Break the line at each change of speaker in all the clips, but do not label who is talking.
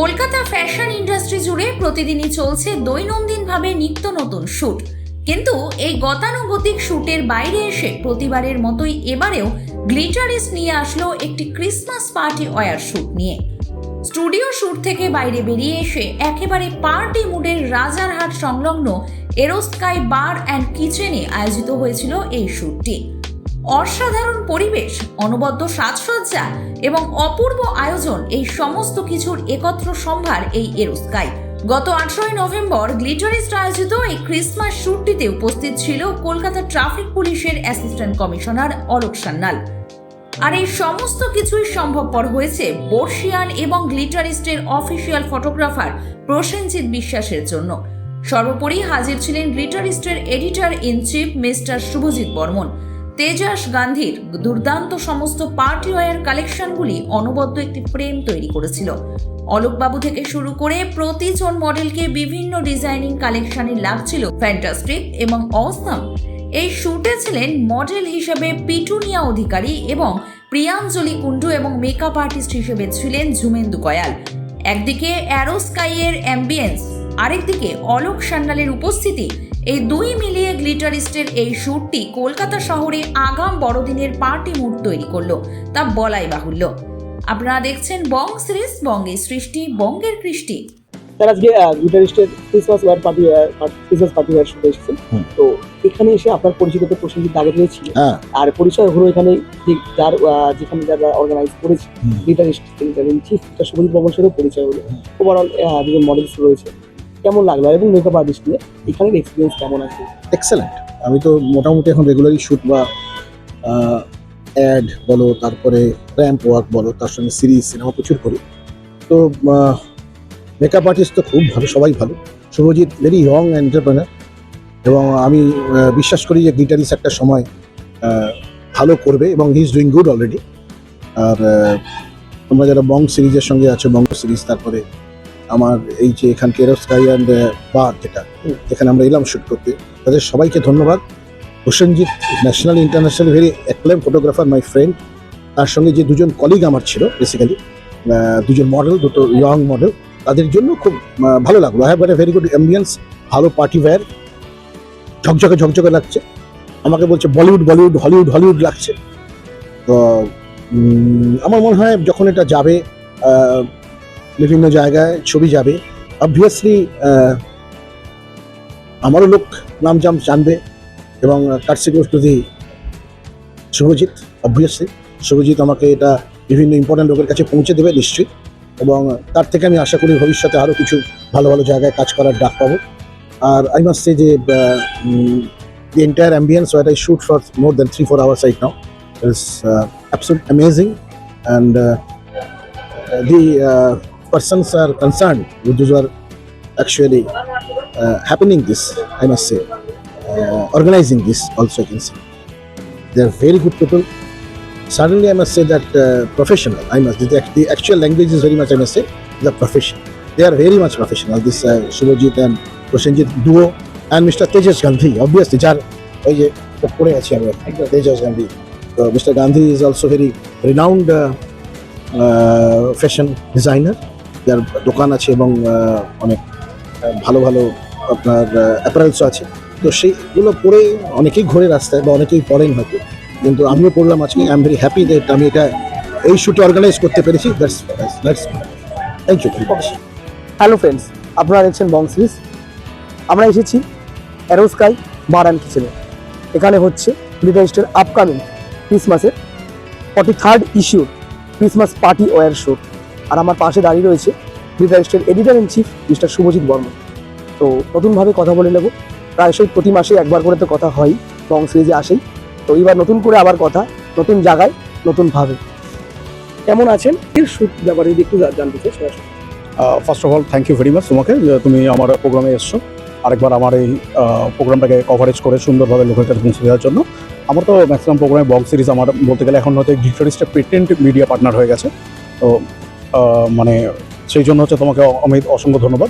Kolkata fashion industry জুড়ে প্রতিদিনই চলছে দৈনন্দিনভাবে নিত্য নতুন শ্যুট। কিন্তু এই গতানুগতিক শ্যুটের বাইরে এসে প্রতিবারের মতোই এবারেও গ্লিটারিস্ট নিয়ে আসলো একটি ক্রিসমাস পার্টি ওয়্যার শ্যুট নিয়ে। স্টুডিও শ্যুট থেকে বাইরে বেরিয়ে এসে একেবারে পার্টি মুডের রাজারহাট সংলগ্ন এরোস্কাই বার অ্যান্ড কিচেনে আয়োজিত হয়েছিল এই শ্যুটটি। অসাধারণ পরিবেশ, অনবদ্য সাজসজ্জা এবং অপূর্ব আয়োজন, এই সমস্ত কিছুর একত্র সম্ভার এই এরোস্কাই। গত 18 নভেম্বর গ্লিটারিস্ট আয়োজিত এই ক্রিসমাস শ্যুটটিতে উপস্থিত ছিল কলকাতা ট্রাফিক পুলিশের অ্যাসিস্ট্যান্ট কমিশনার অলোক সান্যাল। আর এই সমস্ত কিছুই সম্ভবপর হয়েছে বর্ষিয়ান এবং গ্লিটারিস্টের অফিসিয়াল ফটোগ্রাফার প্রসেনজিৎ বিশ্বাসের জন্য। সর্বোপরি হাজির ছিলেন গ্লিটারিস্টের editor in chief Mr Subhajit Barman. Tejas গান্ধীর দুর্দান্ত সমস্ত পার্টি ওয়্যার কালেকশনগুলি অনবদ্য একটি ফ্রেম তৈরি করেছিল। অলোকবাবু থেকে শুরু করে প্রতিজন মডেলকে বিভিন্ন ডিজাইনিং কালেকশনে লাগছিল ফ্যান্টাস্টিক এবং অসাম। এই শ্যুটে ছিলেন মডেল হিসেবে পিটুনিয়া অধিকারী এবং প্রিয়াঞ্জলি কুণ্ডু, এবং মেকআপ আর্টিস্ট হিসেবে ছিলেন ঝুমেন্দু কয়াল। একদিকে অ্যারোস্কাইয়ের অ্যাম্বিয়েন্স, আরেকদিকে অলোক সান্যালের উপস্থিতি, এই দুই মিলিয়ে গ্লিটারিস্টের এই শ্যুটটি কলকাতা শহরে আগাম বড়দিনের পার্টি মুড তৈরি করলো, তা বলাই বাহুল্য। আপনারা দেখছেন বং সিরিজ, বঙ্গের সৃষ্টি, বঙ্গের কৃষ্টি।
তার আজকে গিটারিস্টের ক্রিসমাস পার্টি ওয়্যার শুরু এসেছেন। তো এখানে এসে আপনার পরিচিত তো প্রসেনজিৎ আগে থেকে ছিল, আর পরিচয় হলো এখানে যেখানে যারা অর্গানাইজ করেছে গিটারিস্ট চিফ শুভজিৎ বর্মন সাথেও পরিচয় হলো। ওভারঅল দুজন মডেলস রয়েছে, কেমন লাগলো এবং মেকআপ আর্টিস্ট নিয়ে এখানের এক্সপিরিয়েন্স কেমন আছে?
এক্সেলেন্ট। আমি তো মোটামুটি এখন রেগুলারই শ্যুট বা অ্যাড বলো, তারপরে র্যাম্প ওয়ার্ক বলো, তার সঙ্গে সিরিজ সিনেমা প্রচুর করি। তো মেকআপ আর্টিস্ট তো খুব ভালো, সবাই ভালো। শুভজিৎ ভেরি ইয়ং এন্টারপ্রেনার, এবং আমি বিশ্বাস করি যে গিটারিস্ট একটা সময় ভালো করবে, এবং he is doing good already. আর তোমরা যারা বং সিরিজের সঙ্গে আছো, বঙ্গ সিরিজ, তারপরে আমার এই যে এখানকে এরোস্কাই অ্যান্ড বার যেখানে আমরা এলাম শ্যুট করতে, তাদের সবাইকে ধন্যবাদ। Prosenjit national international very acclaim photographer, my friend. তার সঙ্গে যে দুজন কলিগ আমার ছিল, বেসিক্যালি দুজন মডেল, দুটো ইয়ং মডেল, তাদের জন্য খুব ভালো লাগলো। I have got a very good ambience, ভালো পার্টি ওয়্যার, ঝকঝকে ঝকঝকে লাগছে। আমাকে বলছে বলিউড বলিউড, হলিউড হলিউড লাগছে। তো আমার মনে হয় যখন এটা যাবে বিভিন্ন জায়গায়, ছবি যাবে, অবভিয়াসলি আমারও লোক নাম জানবে, এবং courtesy goes to the Subhajit. Obviously Subhajit আমাকে এটা বিভিন্ন ইম্পর্টেন্ট লোকের কাছে পৌঁছে দেবে নিশ্চয়ই, এবং তার থেকে আমি আশা করি ভবিষ্যতে আরও কিছু ভালো ভালো জায়গায় কাজ করার ডাক পাবো। আর আই মাস্ট সে যে the entire ambience where I shoot for more than 3-4 hours right now is absolutely amazing, and the persons are concerned, those are actually happening this, I must say, organizing this also, I can say they are very good people. Certainly I must say that professional, I must, the actual language is very much, I must say, the profession. They are very much professional, this Shubhajit and Prosenjit duo, and Mr. Tejas Gandhi, obviously, যার ওই যে পড়ে আছি আমি, তেজাস গান্ধী। তো mister Gandhi is also very renowned fashion designer, যার দোকান আছে এবং অনেক ভালো ভালো আপনার অ্যাপারেলসও আছে। তো সেইগুলো পরে অনেকেই ঘোরে রাস্তায়, বা অনেকেই পড়েন হয়তো, কিন্তু আমিও পড়লাম আজকে। I am very happy that আমি এটা এই শ্যুটে অর্গানাইজ করতে পেরেছি। Thank you.
হ্যালো ফ্রেন্ডস, আপনারা দেখছেন বং সিরিজ। আমরা এসেছি এরোস্কাই বার অ্যান্ড কিচেনে। এখানে হচ্ছে গ্লিটারিস্টের আপকামিং ক্রিসমাসের 43rd ইস্যুর ক্রিসমাস পার্টি ওয়্যার শ্যুট। আর আমার পাশে দাঁড়িয়ে রয়েছে গ্লিটারিস্টের editor in chief Mr Subhajit Barman. তো নতুনভাবে কথা বলে নেব, প্রায়শই প্রতি মাসে একবার করে তো কথা হয়, বং সিরিজে আসেই। তো এইবার নতুন করে আবার কথা, নতুন জায়গায়, নতুনভাবে। কেমন আছেন? এর শ্যুট ব্যাপারে যদি একটু জানতে চাই সরাসরি।
First of all thank you very much তোমাকে, যে তুমি আমার প্রোগ্রামে এসছো, আরেকবার আমার এই প্রোগ্রামটাকে কভারেজ করে সুন্দরভাবে লোকের কাছে পৌঁছে দেওয়ার জন্য। আমার তো ম্যাক্সিমাম প্রোগ্রামে বং সিরিজ আমার বলতে গেলে এখন হয়তো গ্লিটারিস্টের পেটেন্ট মিডিয়া পার্টনার হয়ে গেছে। তো মানে সেই জন্য হচ্ছে তোমাকে অমিত অসংখ্য ধন্যবাদ।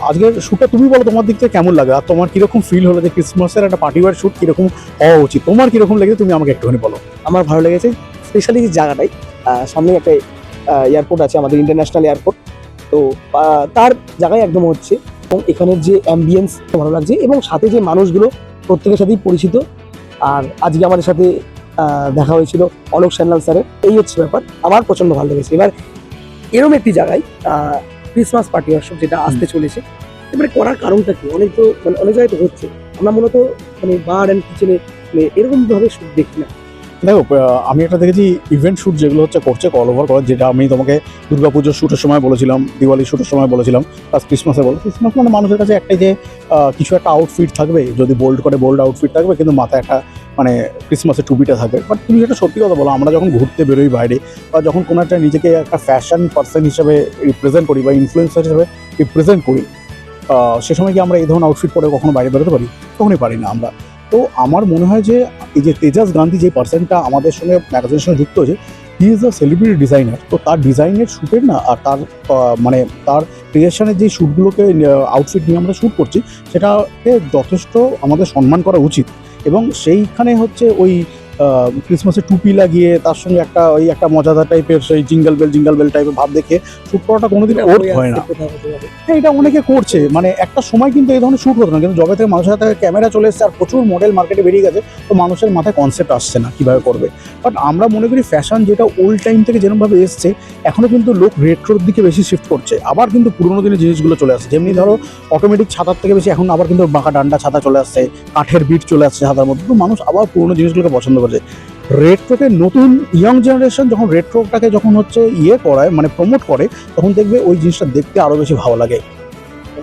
আজকের শ্যুটটা তুমি বলো তোমার দিক থেকে কেমন লাগে, আর তোমার কীরকম ফিল হলো যে ক্রিসমাসের একটা পার্টি ওয়্যার শ্যুট কীরকম হওয়া উচিত, তোমার কীরকম লেগেছে তুমি আমাকে একটুখানি বলো।
আমার ভালো লেগেছে, স্পেশালি যে জায়গাটাই সামনে একটা এয়ারপোর্ট আছে, আমাদের ইন্টারন্যাশনাল এয়ারপোর্ট। তো তার জায়গায় একদম হচ্ছে, এবং এখানের যে অ্যাম্বিয়েন্স ভালো লাগছে, এবং সাথে যে মানুষগুলো প্রত্যেকের সাথেই পরিচিত। আর আজকে আমাদের সাথে দেখা হয়েছিল অলোক সান্যাল স্যারের, এই হচ্ছে ব্যাপার, আমার প্রচণ্ড ভালো লেগেছে। এবার এরকম একটি জায়গায় ক্রিসমাস পার্টি ওয়ার্কশপ যেটা আসতে চলেছে, এবারে করার কারণটা কি? অনেক তো মানে অনেক জায়গায় তো হচ্ছে, আমরা মূলত মানে বার অ্যান্ড কিচেনে এরকম ভাবে শুট দেখি না।
দেখো, আমি একটা দেখেছি ইভেন্ট শ্যুট যেগুলো হচ্ছে করছে অল ওভার করে, যেটা আমি তোমাকে দুর্গাপুজোর শ্যুটের সময় বলেছিলাম, দিওয়ালির শ্যুটের সময় বলেছিলাম, প্লাস ক্রিসমাসে বলো। ক্রিসমাস মানে মানুষের কাছে একটাই যে কিছু একটা আউটফিট থাকবে, যদি বোল্ড আউটফিট থাকবে, কিন্তু মাথায় একটা মানে ক্রিসমাসের টুপিটা থাকবে। বাট তুমি একটা সত্যি কথা বলো, আমরা যখন ঘুরতে বেরোই বাইরে, বা যখন কোনো একটা নিজেকে একটা ফ্যাশন পার্সন হিসেবে রিপ্রেজেন্ট করি বা ইনফ্লুয়েন্সার হিসেবে রিপ্রেজেন্ট করি, সে সময় কি আমরা এই ধরনের আউটফিট পরে কখনো বাইরে বেরোতে পারি? কখনোই পারি না আমরা। তো আমার মনে হয় যে এই যে তেজাস গান্ধী যে পার্সনটা আমাদের সঙ্গে ম্যাগাজিনের সঙ্গে যুক্ত হয়েছে, he is a celebrity designer. তো তার ডিজাইনের শ্যুটের না, আর তার মানে তার ক্রিয়েশনের যে শ্যুটগুলোকে আউটফিট নিয়ে আমরা শ্যুট করছি, সেটাকে যথেষ্ট আমাদের সম্মান করা উচিত। এবং সেইখানে হচ্ছে ওই ক্রিসমাসের টুপি লাগিয়ে তার সঙ্গে একটা মজাদার টাইপের সেই জিঙ্গল বেল টাইপের ভাব দেখে শ্যুট করাটা কোনোদিন ওর হয় না। হ্যাঁ, এটা অনেকে করছে, মানে একটা সময় কিন্তু এই ধরনের শ্যুট হতো না, কিন্তু যবে থেকে মানুষের হাতে ক্যামেরা চলে এসেছে আর প্রচুর মডেল মার্কেটে বেরিয়ে গেছে, তো মানুষের মাথায় কনসেপ্ট আসছে না কীভাবে করবে। বাট আমরা মনে করি ফ্যাশন যেটা ওল্ড টাইম থেকে যেরকমভাবে এসছে, এখনও কিন্তু লোক রেট্রোর দিকে বেশি শিফট করছে, আবার কিন্তু পুরোনো দিনের জিনিসগুলো চলে আসছে। যেমনি ধরো অটোমেটিক ছাতার থেকে বেশি এখন আবার কিন্তু বাঁকা ডান্ডা ছাতা চলে আসছে, কাঠের বিট চলে আসছে ছাতার মধ্যে, তো মানুষ আবার পুরোনো জিনিসগুলোকে পছন্দ করছে। রেট্রোকে নতুন ইয়ং জেনারেশন যখন রেট্রোটাকে যখন হচ্ছে করায়, মানে প্রমোট করে, তখন দেখবে ওই জিনিসটা দেখতে আরও বেশি ভালো লাগে।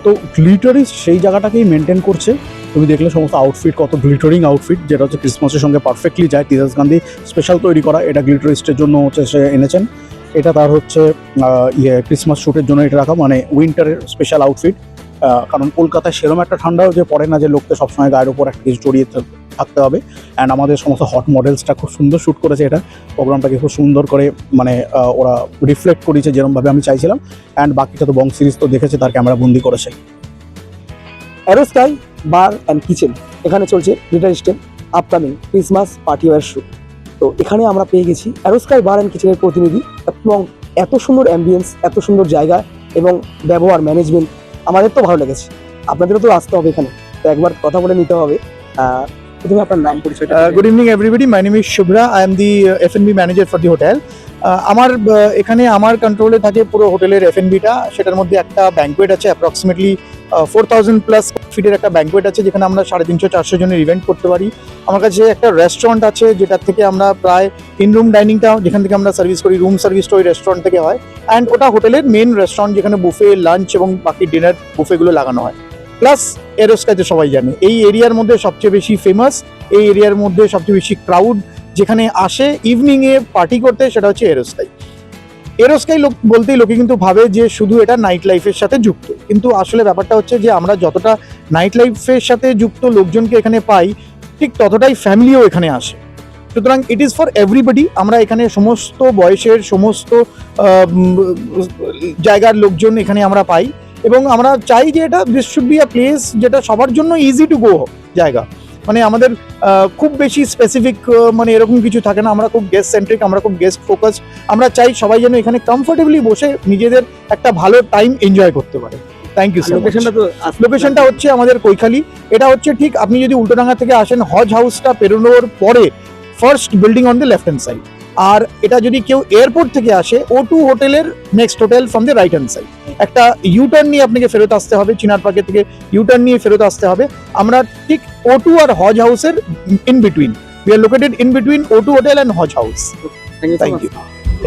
তো গ্লিটারিস সেই জায়গাটাকেই মেনটেন করছে। তুমি দেখলে সমস্ত আউটফিট, কত গ্লিটারিং আউটফিট, যেটা হচ্ছে ক্রিসমাসের সঙ্গে পারফেক্টলি যায়। তেজাস গান্ধী স্পেশাল তৈরি করা, এটা গ্লিটারিস্টের জন্য হচ্ছে সে এনেছেন। এটা তার হচ্ছে ক্রিসমাস শ্যুটের জন্য এটা রাখা, মানে উইন্টারের স্পেশাল আউটফিট। কারণ কলকাতায় সেরকম একটা ঠান্ডাও যে পড়ে না যে লোককে সবসময় গায়ের ওপর একটা কিছু জড়িয়ে থাকতে হবে। অ্যান্ড আমাদের সমস্ত হট মডেলসটা খুব সুন্দর শ্যুট করেছে, এটা প্রোগ্রামটাকে খুব সুন্দর করে মানে ওরা রিফ্লেক্ট করেছে যেরকমভাবে আমি চাইছিলাম। অ্যান্ড বাকিটা তো বং সিরিজ তো দেখেছে, তার ক্যামেরা বন্দি করেছে।
Aero Sky Bar and Kitchen, এখানে চলছে গ্লিটারিস্টের upcoming Christmas party wear shoot. তো এখানে আমরা পেয়ে গেছি অ্যারো স্কাই বার অ্যান্ড কিচেনের প্রতিনিধি, এবং এত সুন্দর অ্যাম্বিয়েন্স, এত সুন্দর জায়গা এবং ব্যবহার ম্যানেজমেন্ট আমাদের তো ভালো লেগেছে। আপনাদেরও তো আসতে হবে এখানে, তো একবার কথা বলে নিতে হবে। প্রথমে আপনার নাম পরিচয়।
Good evening, everybody. My name is Shubhra. I am the F&B manager for the hotel. আমার এখানে আমার কন্ট্রোলে থাকে পুরো হোটেলের F&Bটা। সেটার মধ্যে একটা ব্যাঙ্কোয়েট আছে, অ্যাপ্রক্সিমেটলি 4000+ ফিটের একটা ব্যাঙ্কোয়েট আছে, যেখানে আমরা 350-400 জনের ইভেন্ট করতে পারি। আমার কাছে একটা রেস্টুরেন্ট আছে, যেটার থেকে আমরা প্রায় রুম ডাইনিংটা, যেখান থেকে আমরা সার্ভিস করি, রুম সার্ভিসটা ওই রেস্টুরেন্ট থেকে হয়। অ্যান্ড ওটা হোটেলের মেন রেস্টুরেন্ট, যেখানে বুফে, লাঞ্চ এবং বাকি ডিনার বুফেগুলো লাগানো হয়। প্লাস অ্যারো স্কাই তো সবাই জানে, এই এরিয়ার মধ্যে সবচেয়ে বেশি ফেমাস, এই এরিয়ার মধ্যে সবচেয়ে বেশি ক্রাউড যেখানে আসে ইভিনিংয়ে পার্টি করতে, সেটা হচ্ছে অ্যারো স্কাই। অ্যারো স্কাই লোক বলতেই লোকে কিন্তু ভাবে যে শুধু এটা নাইট লাইফের সাথে যুক্ত, কিন্তু আসলে ব্যাপারটা হচ্ছে যে আমরা যতটা নাইট লাইফের সাথে যুক্ত লোকজনকে এখানে পাই, ঠিক ততটাই ফ্যামিলিও এখানে আসে। সুতরাং ইট ইজ ফর এভরিবডি। আমরা এখানে সমস্ত বয়সের, সমস্ত জায়গার লোকজন এখানে আমরা পাই, এবং আমরা চাই যে এটা this should be a place যেটা সবার জন্য ইজি টু গো জায়গা। মানে আমাদের খুব বেশি স্পেসিফিক মানে এরকম কিছু থাকে না, আমরা খুব গেস্ট সেন্ট্রিক, আমরা খুব গেস্ট ফোকাসড। আমরা চাই সবাই যেন এখানে কমফোর্টেবলি বসে নিজেদের একটা ভালো টাইম এনজয় করতে পারে। Thank you. লোকেশনটা হচ্ছে আমাদের কৈখালি। এটা হচ্ছে ঠিক আপনি যদি উল্টোডাঙ্গা থেকে আসেন, হজ হাউসটা পেরোনোর পরে first building on the left hand side. আর এটা যদি কেউ এয়ারপোর্ট থেকে আসে, O2 হোটেলের next hotel from the right hand side. একটা ইউটার্ন নিয়ে আপনাকে ফেরত আসতে হবে, চিনার পার্কের থেকে ইউটার্ন নিয়ে ফেরত আসতে হবে। আমরা ঠিক O2 আর হজ হাউসের in between, we are located in between O2 hotel and Haj House. Thank you.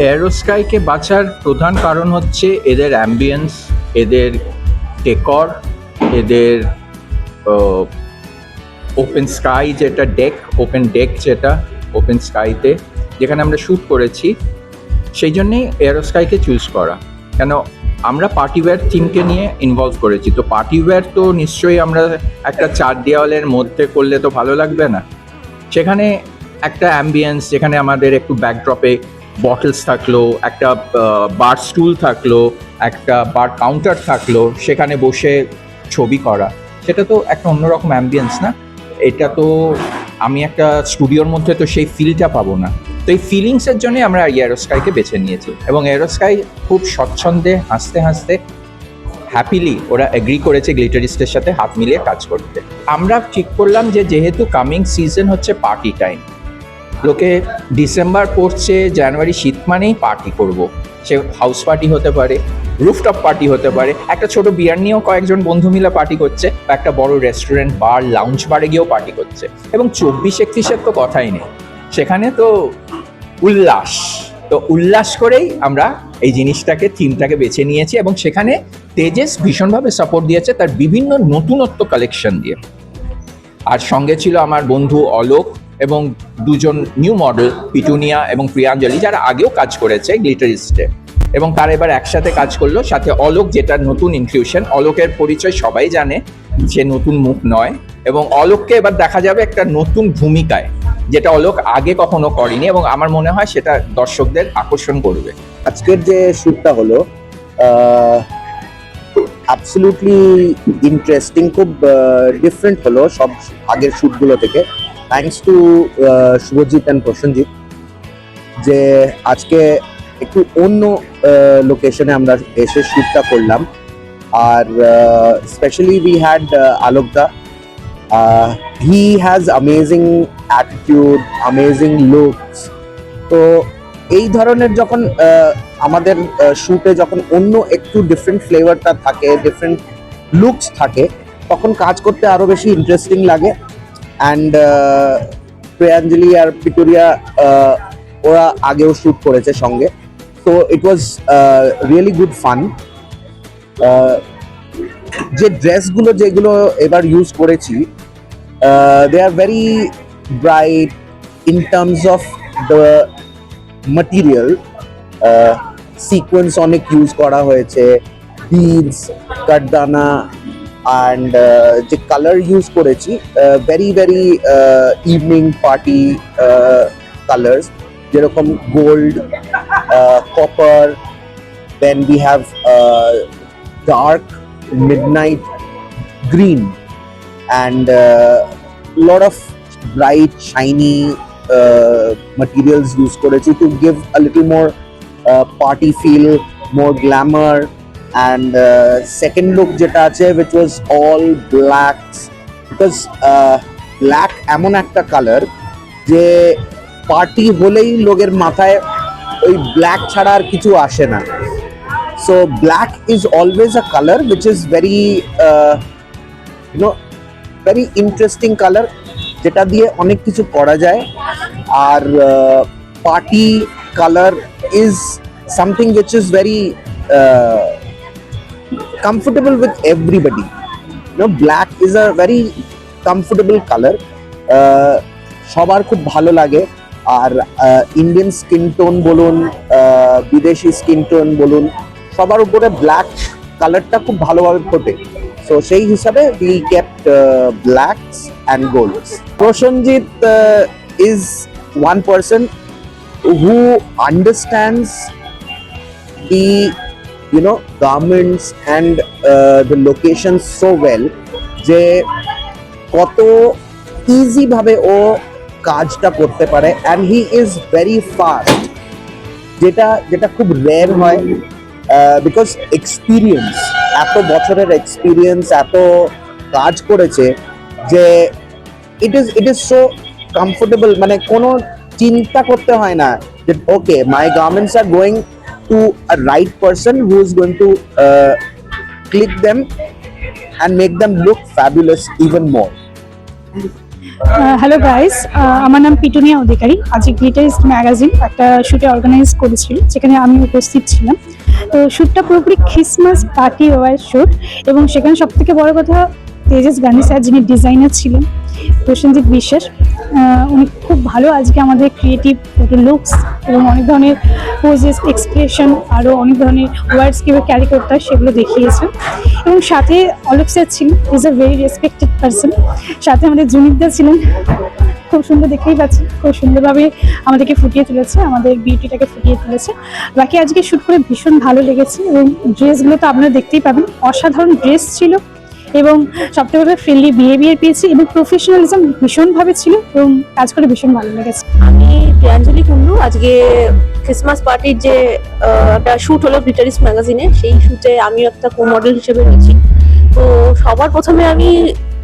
Aero স্কাইকে বাঁচার প্রধান কারণ হচ্ছে এদের অ্যাম্বিয়েন্স, এদের ডেকর, এদের ওপেন স্কাই, যেটা ওপেন ডেক যেটা ওপেন স্কাইতে যেখানে আমরা শ্যুট করেছি, সেই জন্যেই অ্যারো স্কাইকে চুজ করা। কেন আমরা পার্টিওয়্যার থিমকে নিয়ে ইনভলভ করেছি, তো পার্টিওয়্যার তো নিশ্চয়ই আমরা একটা 4 দেওয়ালের মধ্যে করলে তো ভালো লাগবে না। সেখানে একটা অ্যাম্বিয়েন্স, যেখানে আমাদের একটু ব্যাকড্রপে বটলস থাকলো, একটা বার স্টুল থাকলো, একটা বার কাউন্টার থাকলো, সেখানে বসে ছবি করা, সেটা তো একটা অন্যরকম অ্যাম্বিয়েন্স না? এটা তো আমি একটা স্টুডিওর মধ্যে তো সেই ফিলটা পাবো না। তো এই ফিলিংসের জন্য আমরা এরোস্কাইকে বেছে নিয়েছি এবং এরোস্কাই খুব স্বচ্ছন্দে হাসতে হাসতে হ্যাপিলি ওরা এগ্রি করেছে গ্লিটারিস্টের সাথে হাত মিলিয়ে কাজ করতে। আমরা ঠিক করলাম যে যেহেতু কামিং সিজন হচ্ছে পার্টি টাইম, লোকে ডিসেম্বর পড়ছে, জানুয়ারি শীত মানেই পার্টি করব। সে হাউস পার্টি হতে পারে, রুফটপ পার্টি হতে পারে, একটা ছোট বিয়ার নিয়েও কয়েকজন বন্ধু মিলে পার্টি করছে, বা একটা বড় রেস্টুরেন্ট বার লাউঞ্জ বারে গিয়েও পার্টি করছে। এবং 24-31-এর তো কথাই নেই, সেখানে তো উল্লাস। তো উল্লাস করেই আমরা এই জিনিসটাকে, থিমটাকে বেছে নিয়েছি এবং সেখানে তেজেস ভীষণভাবে সাপোর্ট দিয়েছে তার বিভিন্ন নতুনত্ব কালেকশন দিয়ে। আর সঙ্গে ছিল আমার বন্ধু অলোক এবং দুজন নিউ মডেল পিটুনিয়া এবং প্রিয়াঞ্জলি, যারা আগেও কাজ করেছে গ্লিটারিস্টে, এবং তারা এবার একসাথে কাজ করলো। সাথে অলোক, যেটা নতুন ইনক্লুশন। অলোকের পরিচয় সবাই জানে, সে নতুন মুখ নয়, এবং অলোককে এবার দেখা যাবে একটা নতুন ভূমিকায়, যেটা অলোক আগে কখনো করেনি, এবং আমার মনে হয় সেটা দর্শকদের আকর্ষণ করবে।
আজকের যে শ্যুটটা হলো অ্যাবসলিউটলি ইন্টারেস্টিং, খুব ডিফারেন্ট হলো সব আগের শ্যুটগুলো থেকে, thanks to Subhajit and Prosenjit, যে আজকে একটু অন্য লোকেশনে আমরা এসে শ্যুটটা করলাম। আর স্পেশালি উই হ্যাড আলোকদা, he has amazing attitude, amazing looks. তো এই ধরনের যখন আমাদের শ্যুটে যখন অন্য একটু ডিফারেন্ট ফ্লেভারটা থাকে, ডিফারেন্ট লুকস থাকে, তখন কাজ করতে আরো বেশি ইন্টারেস্টিং লাগে। অ্যান্ড প্রিয়াঞ্জলি আর পিটুরিয়া ওরা আগেও শ্যুট করেছে সঙ্গে, তো it was really good fun. যে ড্রেসগুলো যেগুলো এবার ইউজ করেছি, they are very bright in terms of the material, sequence অনেক ইউজ করা হয়েছে, বিডস, কাটদানা, অ্যান্ড যে কালার ইউজ করেছি very very evening party colours, যেরকম gold, copper, then we have dark midnight green, and lot of bright shiny materials use করেছি to give a little more party feel, more glamour. And second look যেটা আছে, which was all blacks, because black এমন একটা colour যে party হলেই লোকের মাথায় ওই ব্ল্যাক ছাড়া আর কিছু আসে না। So black is always a color which is very very interesting color, যেটা দিয়ে অনেক কিছু করা যায়। আর party colour is something which is very comfortable with everybody. Black is a very comfortable color, সবার খুব ভালো লাগে। আর ইন্ডিয়ান স্কিন টোন বলুন, বিদেশি স্কিন টোন বলুন, সবার উপরে ব্ল্যাক কালারটা খুব ভালোভাবে ফোটে। So সেই হিসাবে we kept blacks and golds. Prosenjit is one person who understands the garments and the locations so well, যে কত ইজি ভাবে ও কাজটা করতে পারে, and he is very fast, যেটা খুব রেয়ার হয়, because experience, এত বছরের এক্সপিরিয়েন্স, এত কাজ করেছে যে ইট ইজ সো কমফোর্টেবল, মানে কোনো চিন্তা করতে হয় না যে okay my garments are going to a right person who is going to click them and make them look fabulous even more.
Hello guys, আমার নাম পিটুনিয়া অধিকারী। আজকে গ্লিটারিস্ট ম্যাগাজিন একটা শ্যুটে অর্গানাইজ করেছিল, যেখানে আমি উপস্থিত ছিলাম। তো শ্যুটটা পুরোপুরি ক্রিসমাস পার্টি ওয়ার শ্যুট, এবং সেখানে সব থেকে বড় কথা তেজস গানি স্যার, যিনি ডিজাইনার ছিলেন, প্রসেনজিৎ বিশ্বাস, উনি খুব ভালো আজকে আমাদের ক্রিয়েটিভ লুকস এবং অনেক ধরনের পোজেস, এক্সপ্রেশন, আরও অনেক ধরনের ওয়ার্ডস কীভাবে ক্যারি করতে হয় সেগুলো দেখিয়েছেন। এবং সাথে অলোক স্যার ছিলেন, is a very respected person. সাথে আমাদের জুনিদা ছিলেন, খুব সুন্দর, দেখতেই পাচ্ছি খুব সুন্দরভাবে আমাদেরকে ফুটিয়ে তুলেছে, আমাদের বিউটিটাকে ফুটিয়ে তুলেছে। বাকি আজকে শ্যুট করে ভীষণ ভালো লেগেছে, এবং ড্রেসগুলো তো আপনারা দেখতেই পাবেন, অসাধারণ ড্রেস ছিল। এবং সবথেকে বড় ফ্রেন্ডলি বিহেভিয়ার পেয়েছি এবং প্রফেশনালিজম ভীষণভাবে ছিল এবং কাজ করে ভীষণ ভালো লেগেছে।
আমি প্রিয়াঞ্জলি কুন্ডু। আজকে ক্রিসমাস পার্টির যে একটা শ্যুট হলো গ্লিটারিস ম্যাগাজিনে, সেই শ্যুটে আমি একটা কো মডেল হিসেবে রয়েছি। তো সবার প্রথমে আমি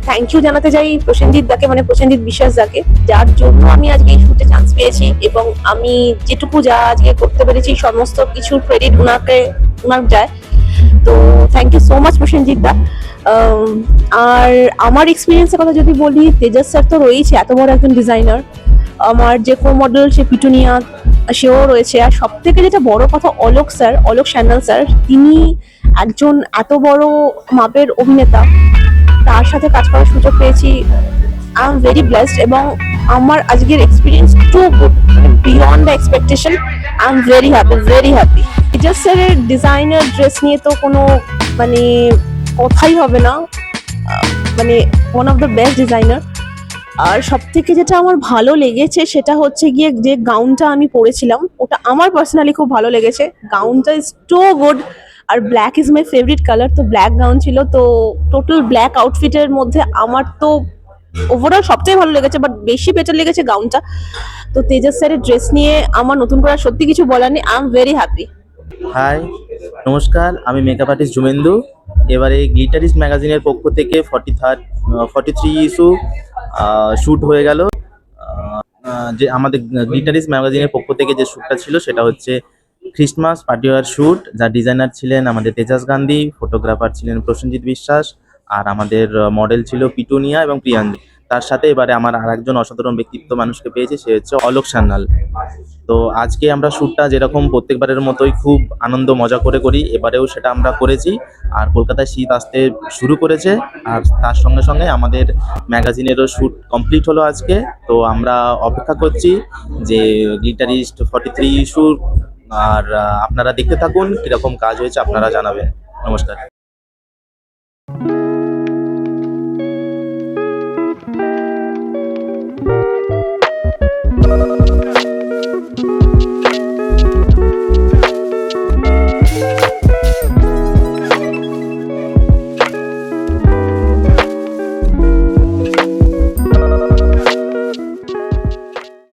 থ্যাংক ইউ জানাতে চাই প্রসেনজিৎ দাকে, মানে প্রসেনজিৎ বিশ্বাস দাকে, যার জন্য আমি আজকে এই শ্যুটে চান্স পেয়েছি এবং আমি যেটুকু যা আজকে করতে পেরেছি সমস্ত কিছুর ক্রেডিট ওনার যায়। তো thank you so much Prosenjit দা। আর আমার এক্সপিরিয়েন্সের কথা যদি বলি, তেজস স্যার তো রয়েছে, এত বড় একজন ডিজাইনার। আমার যে কো মডেল সে পিটুনিয়া, সেও রয়েছে। আর সব থেকে যেটা বড় কথা, অলোক স্যান্ডাল স্যার, তিনি একজন এত বড় মাপের অভিনেতা, তার সাথে কাজ করার সুযোগ পেয়েছি। আই এম ভেরি ব্লেসড এবং আমার আজকের experience to good, beyond the expectation. I am very happy. Tejas স্যারের ডিজাইনার ড্রেস নিয়ে তো কোনো মানে কথাই হবে না, মানে one of the best designer. আর সব থেকে যেটা আমার ভালো লেগেছে সেটা হচ্ছে গিয়ে যে গাউনটা আমি পরেছিলাম, ওটা আমার পার্সোনালি খুব ভালো লেগেছে। গাউনটা ইজ টু গুড, আর black is my favourite colour, তো ব্ল্যাক গাউন ছিল। তো টোটাল ব্ল্যাক আউটফিটের মধ্যে আমার তো ওভারঅল সবচেয়ে ভালো লেগেছে, বাট বেশি বেটার লেগেছে গাউনটা। তো তেজস স্যারের ড্রেস নিয়ে আমার নতুন করে সত্যি কিছু বলার নেই। I am very happy.
Hi, নমস্কার, আমি মেকআপ আর্টিস্ট জুমেন্দু। এবারে গ্লিটারিস ম্যাগাজিনের পক্ষ থেকে 43 ইস্যু শ্যুট হয়ে গেল। যে আমাদের গ্লিটারিস ম্যাগাজিনের পক্ষ থেকে যে শ্যুটটা ছিল সেটা হচ্ছে ক্রিসমাস পার্টিওয়ার শ্যুট, যার ডিজাইনার ছিলেন আমাদের তেজাস গান্ধী, ফটোগ্রাফার ছিলেন প্রসেনজিৎ বিশ্বাস, আর আমাদের মডেল ছিল পিটুনিয়া এবং প্রিয়াঞ্জলি। তার সাথে এবারে আমার আরেকজন অসাধারণ ব্যক্তিত্ব মানুষকে পেয়েছি, সে হচ্ছে অলোক সান্যাল। তো আজকে আমরা শ্যুটটা যেরকম প্রত্যেকবারের মতোই খুব আনন্দ মজা করে করি, এবারেও সেটা আমরা করেছি। আর কলকাতায় শীত আসতে শুরু করেছে, আর তার সঙ্গে সঙ্গে আমাদের ম্যাগাজিনেরও শ্যুট কমপ্লিট হলো আজকে। তো আমরা অপেক্ষা করছি যে গ্লিটারিস্ট 43 ইস্যুর, আর আপনারা দেখতে থাকুন কীরকম কাজ হয়েছে, আপনারা জানাবেন। নমস্কার।